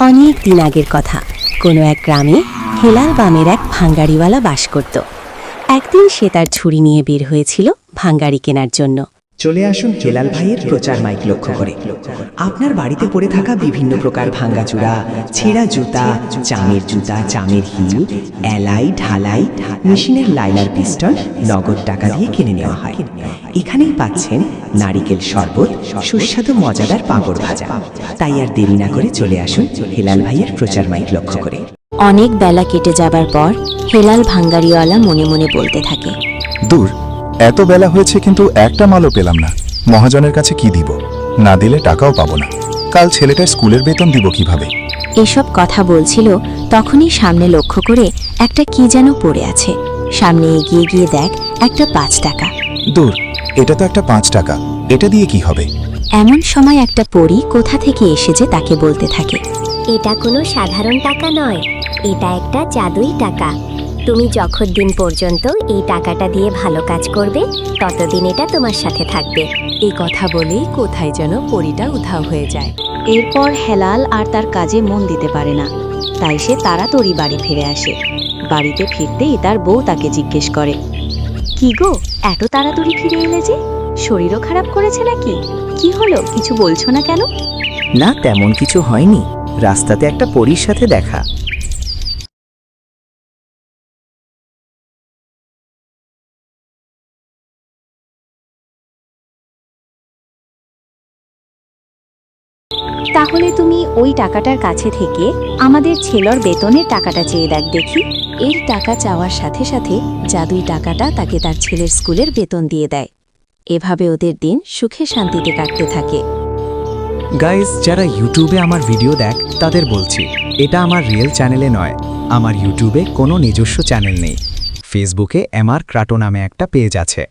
অনেক দিন আগের কথা, কোনো এক গ্রামে হেলাল বামের এক ভাঙ্গাড়িওয়ালা বাস করত। একদিন সে তার ছুরি নিয়ে বের হয়েছিল ভাঙ্গাড়ি কেনার জন্য। চলে আসুন হেলাল ভাইয়ের প্রচার মাইক লক্ষ্য করে। আপনার বাড়িতে পড়ে থাকা বিভিন্ন প্রকার ভাঙ্গাচুরা, ছেঁড়া জুতা, চামের জুতা, চামের হিল, এলাই, ঢালাই, মেশিনের লাইনার পিস্টন নগদ টাকা দিয়ে কিনে নেওয়া হয়। এখানেই পাচ্ছেন নারিকেল শরবত, সুস্বাদু মজাদার পাঁপড় ভাজা। তাই আর দেরি না করে চলে আসুন হেলাল ভাইয়ের প্রচার মাইক লক্ষ্য করে। অনেক বেলা কেটে যাবার পর হেলাল ভাঙ্গাড়িওয়ালা মনে মনে বলতে থাকে, দূর, এত বেলা হয়েছে কিন্তু একটা মালও পেলাম না। মহাজনের কাছে কি দিব? না দিলে টাকাও পাবো না। কাল ছেলেটার স্কুলের বেতন দিব কিভাবে? এসব কথা বলছিল, তখনই সামনে লক্ষ্য করে একটা কি যেন পড়ে আছে। সামনে এগিয়ে গিয়ে দেখ একটা 5 টাকা। দূর, এটা তো একটা 5 টাকা, এটা দিয়ে কি হবে? এমন সময় একটা পরী কোথা থেকে এসেছে তাকে বলতে থাকে, এটা কোনো সাধারণ টাকা নয়, এটা একটা জাদুই টাকা। তুমি যতদিন পর্যন্ত এই টাকাটা দিয়ে ভালো কাজ করবে ততদিন এটা তোমার সাথে থাকবে। এই কথা বলেই কোথায় যেন পরীটা উধাও হয়ে যায়। এরপর হেলাল আর তার কাজে মন দিতে পারে না, তাই সে তাড়াতাড়ি বাড়ি ফিরে আসে। বাড়িতে ফিরতেই তার বউ তাকে জিজ্ঞেস করে, কি গো, এত তাড়াতাড়ি ফিরে এলে যে? শরীরও খারাপ করেছে নাকি? কি হলো, কিছু বলছো না কেন? না, তেমন কিছু হয়নি, রাস্তাতে একটা পরীর সাথে দেখা। তাহলে তুমি ওই টাকাটার কাছে থেকে আমাদের ছেলের বেতনের টাকাটা চেয়ে দেখ দেখি। এর টাকা চাওয়ার সাথে সাথে জাদুই টাকাটা তাকে তার ছেলের স্কুলের বেতন দিয়ে দেয়। এভাবে ওদের দিন সুখে শান্তিতে কাটতে থাকে। গাইজ, যারা ইউটিউবে আমার ভিডিও দেখ তাদের বলছি, এটা আমার রিয়েল চ্যানেলে নয়। আমার ইউটিউবে কোনো নিজস্ব চ্যানেল নেই। ফেসবুকে এমআর ক্রাটো নামে একটা পেজ আছে।